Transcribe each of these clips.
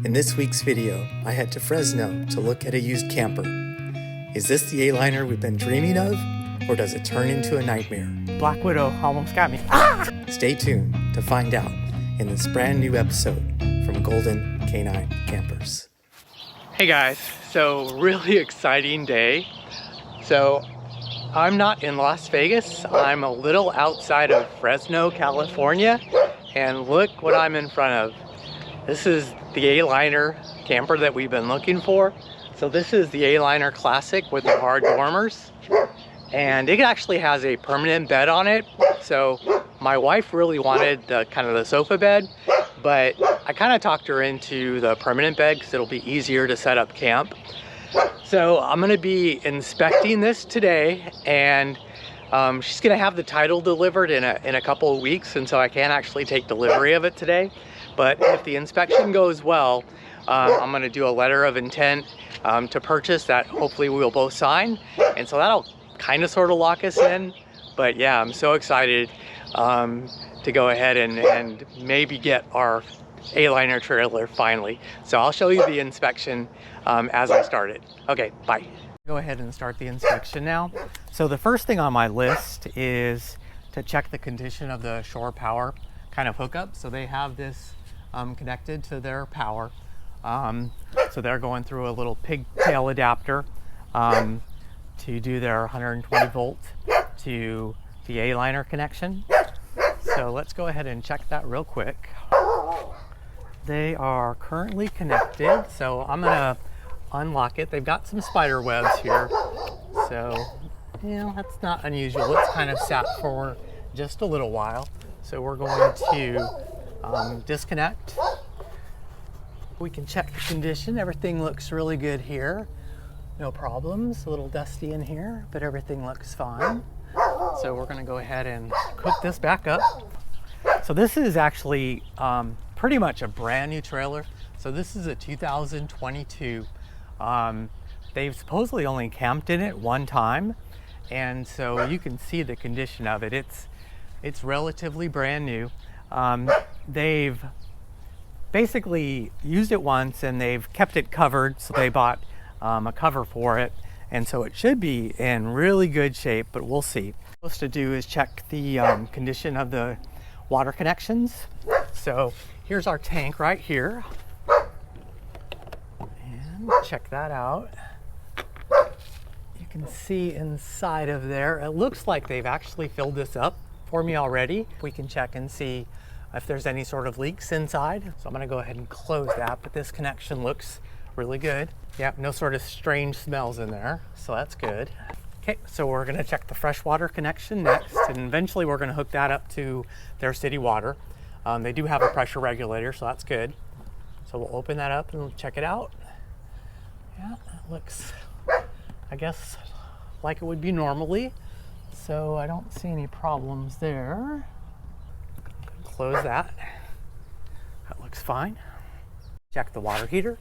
In this week's video, I head to Fresno to look at a used camper. Is this the A-liner we've been dreaming of, or does it turn into a nightmare? Black Widow almost got me. Ah! Stay tuned to find out in this brand new episode from Golden Canine Campers. Hey guys, so really exciting day. So I'm not in Las Vegas, I'm a little outside of Fresno, California, and look what I'm in front of. This is the A-liner camper that we've been looking for. So this is the A-liner Classic with the hard dormers, and it actually has a permanent bed on it. So my wife really wanted the kind of the sofa bed, but I kind of talked her into the permanent bed because it'll be easier to set up camp. So I'm going to be inspecting this today, and she's going to have the title delivered in a couple of weeks, and so I can't actually take delivery of it today. But if the inspection goes well, I'm going to do a letter of intent to purchase that hopefully we'll both sign, and so that'll kind of sort of lock us in. But yeah, I'm so excited to go ahead and maybe get our A-liner trailer finally. So I'll show you the inspection as I start it. Okay, bye. Go ahead and start the inspection now. So the first thing on my list is to check the condition of the shore power kind of hookup. So they have this connected to their power. So they're going through a little pigtail adapter to do their 120 volt to the A-liner connection. So let's go ahead and check that real quick. They are currently connected, so I'm gonna unlock it. They've got some spider webs here, so you know, that's not unusual. It's kind of sat for just a little while. So we're going to disconnect. We can check the condition. Everything looks really good here. No problems. A little dusty in here, but everything looks fine. So we're gonna go ahead and hook this back up. So this is actually pretty much a brand new trailer. So this is a 2022. They've supposedly only camped in it one time, and so you can see the condition of it. It's relatively brand new. They've basically used it once and they've kept it covered, so they bought a cover for it, and so it should be in really good shape, but we'll see. What we're supposed to do is check the condition of the water connections. So here's our tank right here, and check that out. You can see inside of there, it looks like they've actually filled this up for me already. We can check and see if there's any sort of leaks inside. So I'm gonna go ahead and close that, but this connection looks really good. Yeah, no sort of strange smells in there, so that's good. Okay, so we're gonna check the freshwater connection next, and eventually we're gonna hook that up to their city water. They do have a pressure regulator, so that's good. So we'll open that up and we'll check it out. Yeah, it looks, I guess, like it would be normally. So I don't see any problems there. Close that. That looks fine. Check the water heater.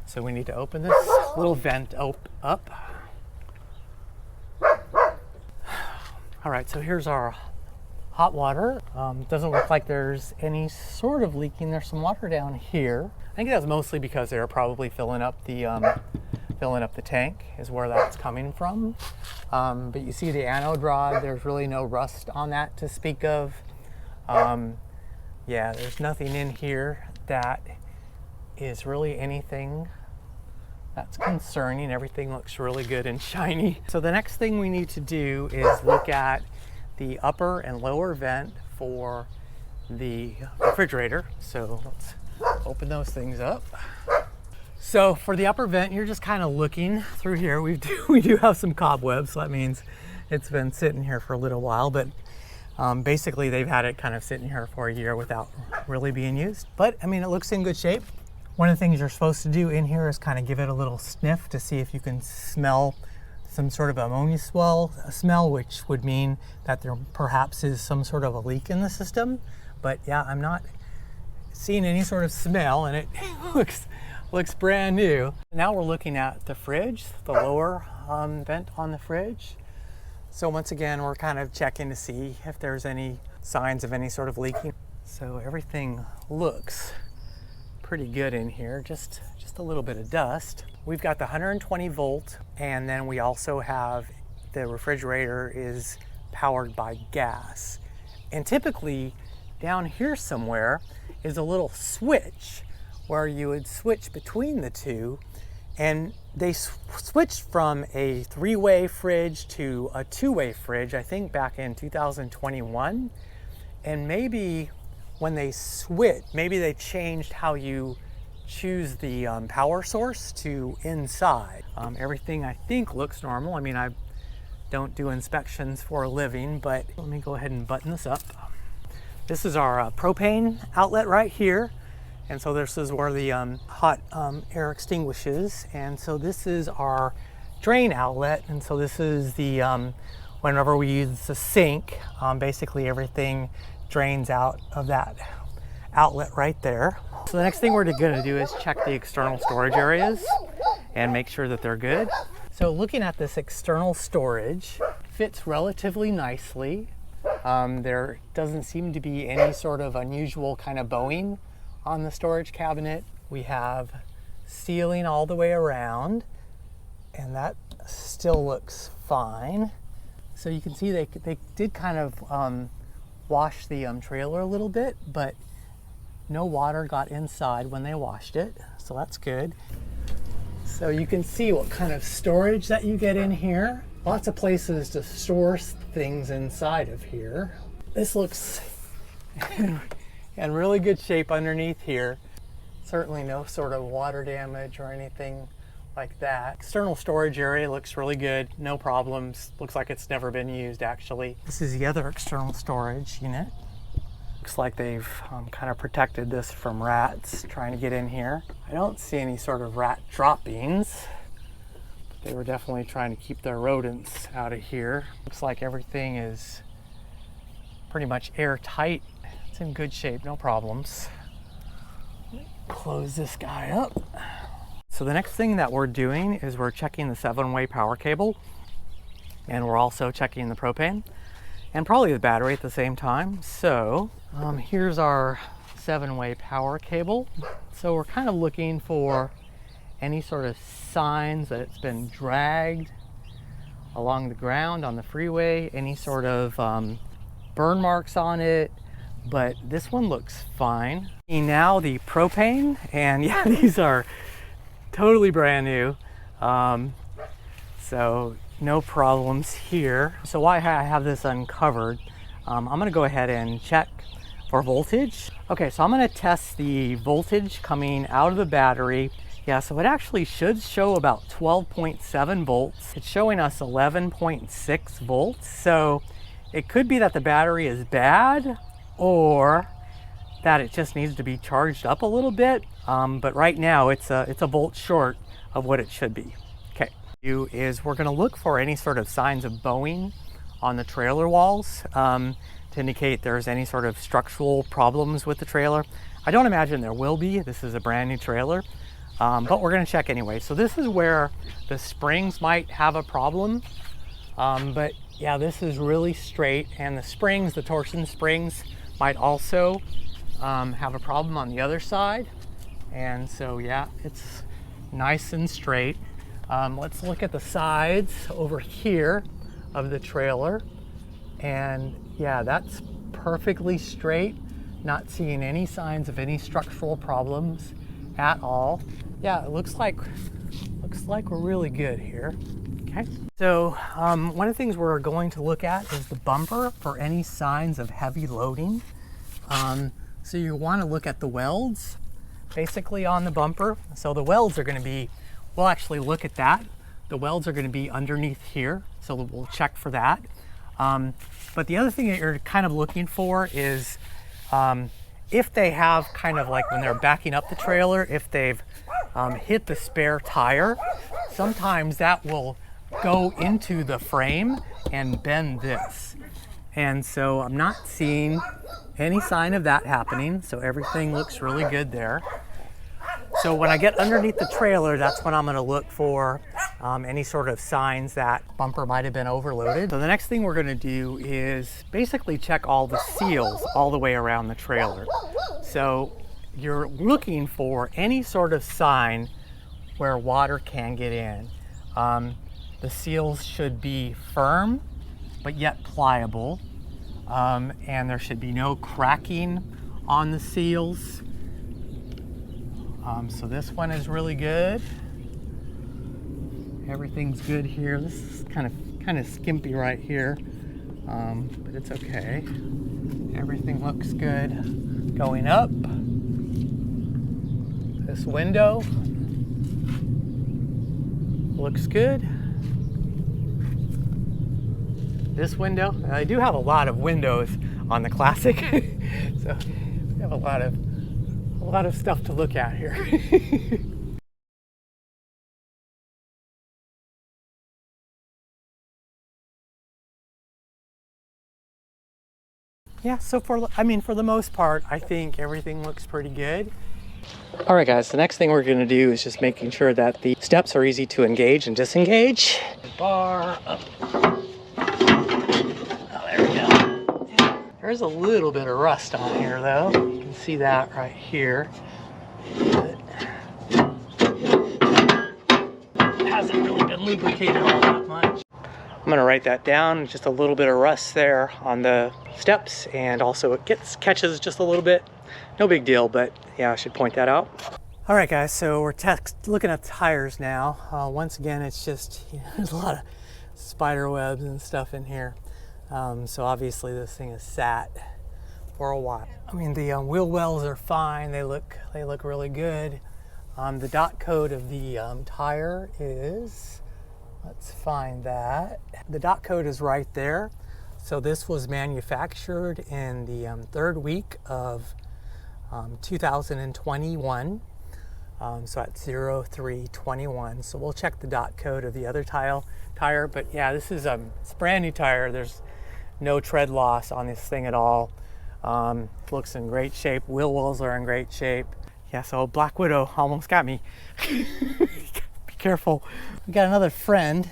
So we need to open this little vent up. All right, so here's our hot water. Doesn't look like there's any sort of leaking. There's some water down here. I think that's mostly because they're probably filling up the tank is where that's coming from. But you see the anode rod, there's really no rust on that to speak of. Yeah, there's nothing in here that is really anything that's concerning. Everything looks really good and shiny. So the next thing we need to do is look at the upper and lower vent for the refrigerator. So let's open those things up. So for the upper vent, you're just kind of looking through here. We do have some cobwebs, so that means it's been sitting here for a little while, but basically they've had it kind of sitting here for a year without really being used. But I mean, it looks in good shape. One of the things you're supposed to do in here is kind of give it a little sniff to see if you can smell some sort of ammonia smell, which would mean that there perhaps is some sort of a leak in the system. But yeah, I'm not seeing any sort of smell, and it looks brand new. Now we're looking at the fridge, the lower vent on the fridge. So once again, we're kind of checking to see if there's any signs of any sort of leaking. So everything looks pretty good in here, just a little bit of dust. We've got the 120 volt, and then we also have the refrigerator is powered by gas. And typically down here somewhere is a little switch where you would switch between the two, and they switched from a 3-way fridge to a 2-way fridge, I think back in 2021. And maybe when they switched, maybe they changed how you choose the power source to inside. Everything I think looks normal. I mean, I don't do inspections for a living, but let me go ahead and button this up. This is our propane outlet right here. And so this is where the hot air extinguishes. And so this is our drain outlet. And so this is the, whenever we use the sink, basically everything drains out of that outlet right there. So the next thing we're gonna do is check the external storage areas and make sure that they're good. So looking at this external storage, fits relatively nicely. There doesn't seem to be any sort of unusual kind of bowing on the storage cabinet. We have sealing all the way around, and that still looks fine. So you can see they did kind of wash the trailer a little bit, but no water got inside when they washed it, so that's good. So you can see what kind of storage that you get in here. Lots of places to store things inside of here. This looks in really good shape underneath here. Certainly no sort of water damage or anything like that. External storage area looks really good, no problems. Looks like it's never been used actually. This is the other external storage unit. Looks like they've kind of protected this from rats trying to get in here. I don't see any sort of rat droppings. They were definitely trying to keep their rodents out of here. Looks like everything is pretty much airtight. It's in good shape, no problems. Close this guy up. So the next thing that we're doing is we're checking the 7-way power cable, and we're also checking the propane and probably the battery at the same time. So here's our 7-way power cable. So we're kind of looking for any sort of signs that it's been dragged along the ground on the freeway, any sort of burn marks on it, but this one looks fine. Now the propane, and yeah, these are totally brand new. So no problems here. So while I have this uncovered, I'm gonna go ahead and check for voltage. Okay, so I'm gonna test the voltage coming out of the battery. Yeah, so it actually should show about 12.7 volts. It's showing us 11.6 volts. So it could be that the battery is bad or that it just needs to be charged up a little bit. But right now it's a volt short of what it should be. Okay, we're gonna look for any sort of signs of bowing on the trailer walls to indicate there's any sort of structural problems with the trailer. I don't imagine there will be. This is a brand new trailer. But we're gonna check anyway. So this is where the springs might have a problem. But yeah, this is really straight, and the springs, the torsion springs, might also have a problem on the other side. And so yeah, it's nice and straight. Let's look at the sides over here of the trailer. And yeah, that's perfectly straight. Not seeing any signs of any structural problems at all. Yeah, it looks like we're really good here. Okay. So one of the things we're going to look at is the bumper for any signs of heavy loading. So you want to look at the welds basically on the bumper. So the welds are going to be, we'll actually look at that. The welds are going to be underneath here, so we'll check for that. But the other thing that you're kind of looking for is if they have kind of like when they're backing up the trailer, if they've hit the spare tire, sometimes that will go into the frame and bend this. And so I'm not seeing any sign of that happening, so everything looks really good there. So when I get underneath the trailer, that's when I'm going to look for any sort of signs that bumper might have been overloaded. So the next thing we're going to do is basically check all the seals all the way around the trailer. So you're looking for any sort of sign where water can get in. The seals should be firm, but yet pliable. And there should be no cracking on the seals. So this one is really good. Everything's good here. This is kind of skimpy right here, but it's okay. Everything looks good. Going up, this window looks good. This window, I do have a lot of windows on the Classic, so we have a lot of stuff to look at here. Yeah, so for the most part, I think everything looks pretty good. All right, guys, the next thing we're gonna do is just making sure that the steps are easy to engage and disengage. Bar up. Oh, there we go. There's a little bit of rust on here, though. You can see that right here. But it hasn't really been lubricated all that much. I'm gonna write that down, just a little bit of rust there on the steps, and also it catches just a little bit. No big deal, but yeah, I should point that out. All right, guys, so we're looking at tires now. Once again, it's just, there's a lot of spider webs and stuff in here. So obviously this thing is sat for a while. I mean, the wheel wells are fine. They look really good. The dot code of the tire is, let's find that. The dot code is right there. So this was manufactured in the third week of 2021. So at 0321. So we'll check the dot code of the other tire. But yeah, this is it's a brand new tire. There's no tread loss on this thing at all. Looks in great shape. Wheel wells are in great shape. Yeah, so Black Widow almost got me. Be careful. We got another friend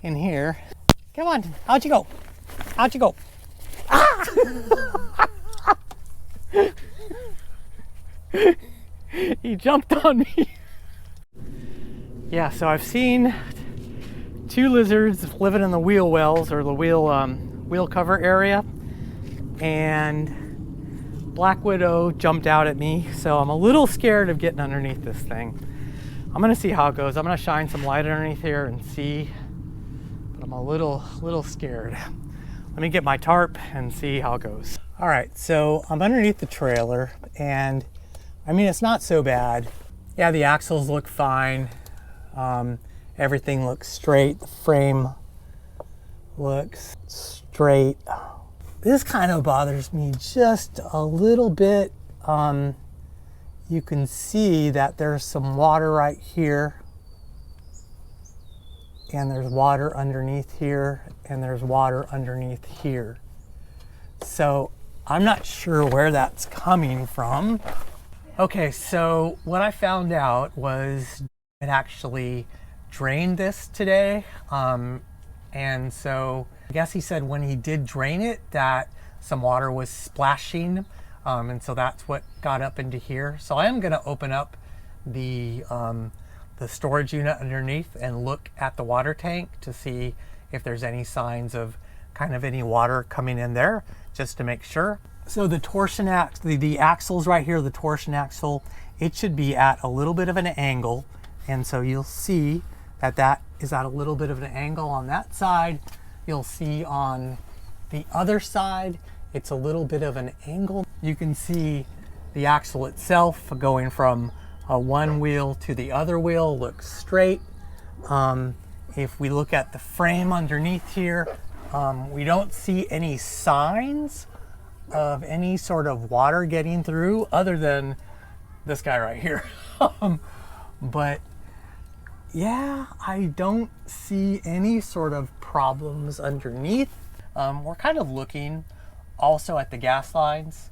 in here. Come on, out you go. Out you go. Ah! He jumped on me. Yeah, so I've seen two lizards living in the wheel wells, or the wheel cover area, and Black Widow jumped out at me, so I'm a little scared of getting underneath this thing. I'm gonna see how it goes. I'm gonna shine some light underneath here and see, but I'm a little scared. Let me get my tarp and see how it goes. All right, so I'm underneath the trailer, and I mean, it's not so bad. Yeah, the axles look fine. Everything looks straight. The frame looks straight. This kind of bothers me just a little bit. You can see that there's some water right here, and there's water underneath here, and there's water underneath here. So I'm not sure where that's coming from. Okay, so what I found out was it actually drained this today. And so I guess he said when he did drain it that some water was splashing. And so that's what got up into here. So I am gonna open up the storage unit underneath and look at the water tank to see if there's any signs of kind of any water coming in there, just to make sure. So the torsion axle, the axles right here, the torsion axle, it should be at a little bit of an angle. And so you'll see that that is at a little bit of an angle on that side. You'll see on the other side, it's a little bit of an angle. You can see the axle itself going from one wheel to the other wheel looks straight. If we look at the frame underneath here, we don't see any signs of any sort of water getting through other than this guy right here. But yeah, I don't see any sort of problems underneath. We're kind of looking also at the gas lines.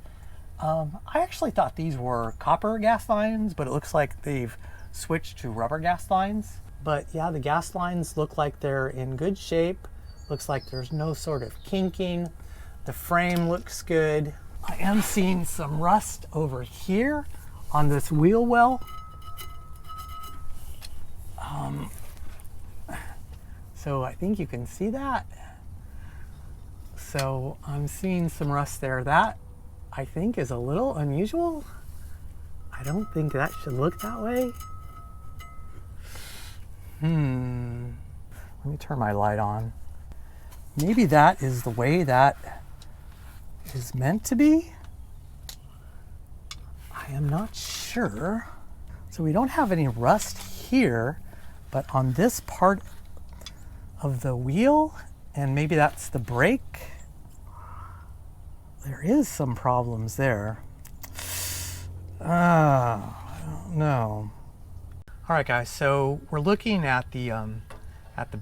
I actually thought these were copper gas lines, but it looks like they've switched to rubber gas lines. But yeah, the gas lines look like they're in good shape. Looks like there's no sort of kinking. The frame looks good. I am seeing some rust over here on this wheel well. So I think you can see that. So I'm seeing some rust there. That I think is a little unusual. I don't think that should look that way. Let me turn my light on. Maybe that is the way that is meant to be. I am not sure. So we don't have any rust here, but on this part of the wheel, and maybe that's the brake, there is some problems there. I don't know. All right, guys, so we're looking at the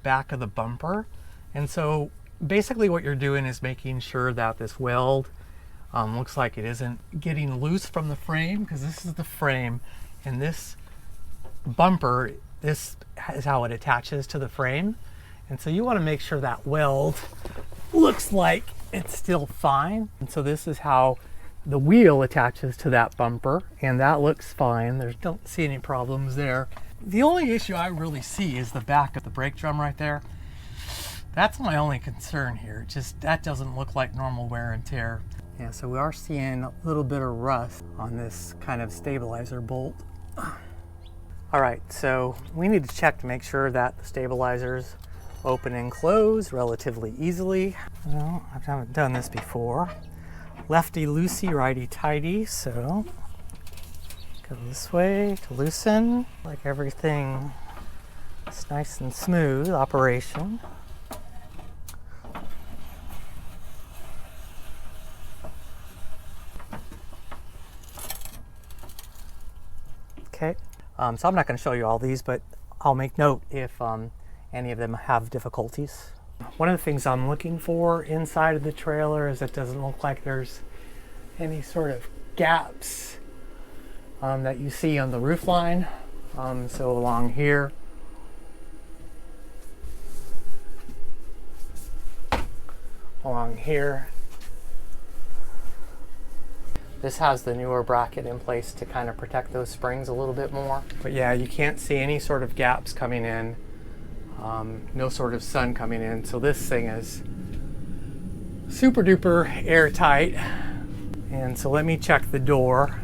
back of the bumper, and so basically what you're doing is making sure that this weld looks like it isn't getting loose from the frame, because this is the frame, and this bumper, this is how it attaches to the frame. And so you want to make sure that weld looks like it's still fine. And so this is how the wheel attaches to that bumper, and that looks fine. Don't see any problems there. The only issue I really see is the back of the brake drum right there. That's my only concern here. Just that doesn't look like normal wear and tear. Yeah, so we are seeing a little bit of rust on this kind of stabilizer bolt. All right, so we need to check to make sure that the stabilizers open and close relatively easily. Well, I haven't done this before. Lefty loosey, righty tighty, so go this way to loosen, like everything is nice and smooth operation. Okay, so I'm not going to show you all these, but I'll make note if any of them have difficulties. One of the things I'm looking for inside of the trailer is it doesn't look like there's any sort of gaps that you see on the roof line. So along here, this has the newer bracket in place to kind of protect those springs a little bit more. But yeah, you can't see any sort of gaps coming in. No sort of sun coming in, so this thing is super duper airtight. And so let me check the door.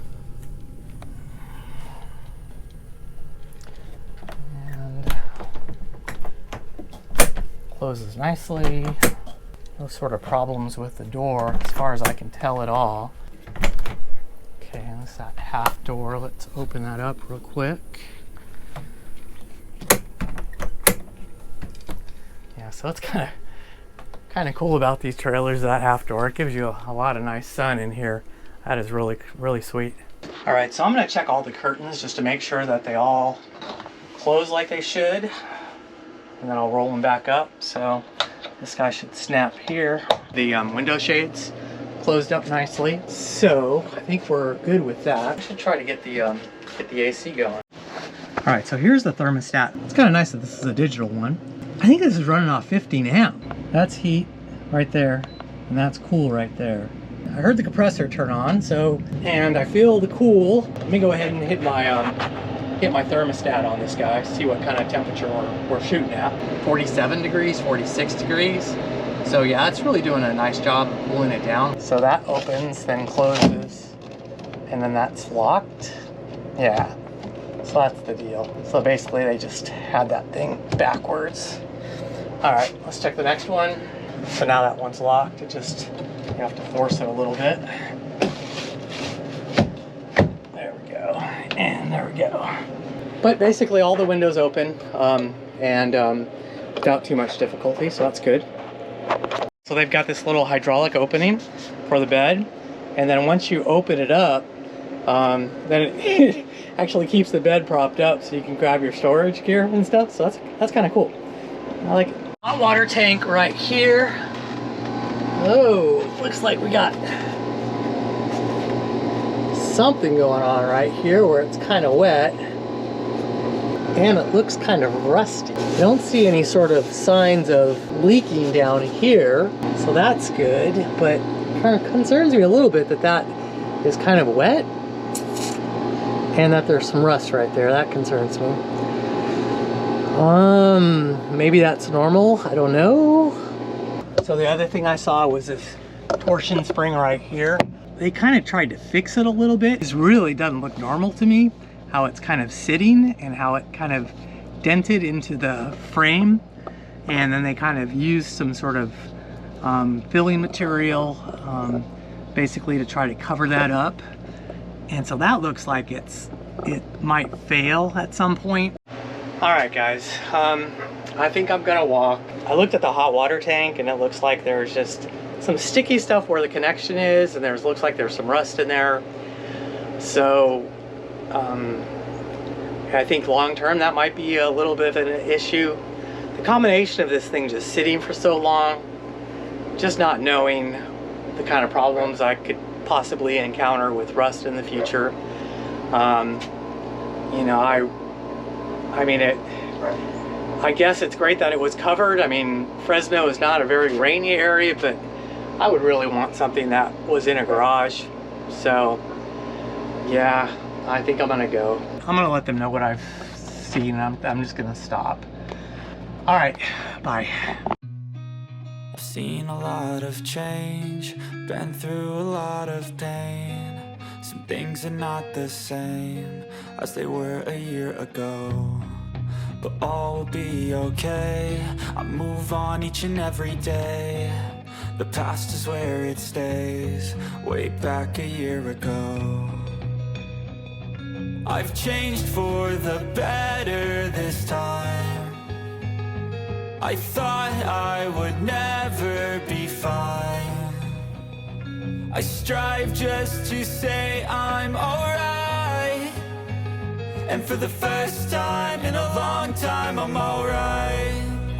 And closes nicely. No sort of problems with the door as far as I can tell at all. Okay, and this is that half door. Let's open that up real quick. So it's kind of cool about these trailers, that half door. It gives you a lot of nice sun in here. That is really, really sweet. All right, so I'm gonna check all the curtains just to make sure that they all close like they should. And then I'll roll them back up. So this guy should snap here. The window shades closed up nicely. So I think we're good with that. I should try to get the AC going. All right, so here's the thermostat. It's kind of nice that this is a digital one. I think this is running off 15 amp. That's heat right there, and that's cool right there. I heard the compressor turn on, and I feel the cool. Let me go ahead and hit my thermostat on this guy, see what kind of temperature we're shooting at. 47 degrees, 46 degrees. So yeah, it's really doing a nice job of cooling it down. So that opens, then closes, and then that's locked. Yeah. So that's the deal. So basically they just had that thing backwards. All right, let's check the next one. So now that one's locked, you have to force it a little bit. There we go, and there we go. But basically all the windows open without too much difficulty, so that's good. So they've got this little hydraulic opening for the bed, and then once you open it up, then it actually keeps the bed propped up so you can grab your storage gear and stuff. So that's kind of cool. I like it. Hot water tank right here. Oh, looks like we got something going on right here where it's kind of wet. And it looks kind of rusty. I don't see any sort of signs of leaking down here, so that's good. But it kind of concerns me a little bit that is kind of wet. And that there's some rust right there. That concerns me. Maybe that's normal. I don't know. So the other thing I saw was this torsion spring right here. They kind of tried to fix it a little bit. This really doesn't look normal to me, how it's kind of sitting and how it kind of dented into the frame. And then they kind of used some sort of filling material basically to try to cover that up. And so that looks like it might fail at some point. All right, guys, I think I'm gonna walk. I looked at the hot water tank and it looks like there's just some sticky stuff where the connection is, and looks like there's some rust in there. So I think long term that might be a little bit of an issue. The combination of this thing just sitting for so long, just not knowing the kind of problems I could possibly encounter with rust in the future. You know, I guess it's great that it was covered. I mean, Fresno is not a very rainy area, but I would really want something that was in a garage. So yeah, I think I'm gonna go. I'm gonna let them know what I've seen. I'm just gonna stop. All right, bye. I've seen a lot of change, been through a lot of pain. Some things are not the same as they were a year ago, but all will be okay. I move on each and every day. The past is where it stays, way back a year ago. I've changed for the better this time. I thought I would never be fine. I strive just to say I'm alright, and for the first time in a long time I'm alright.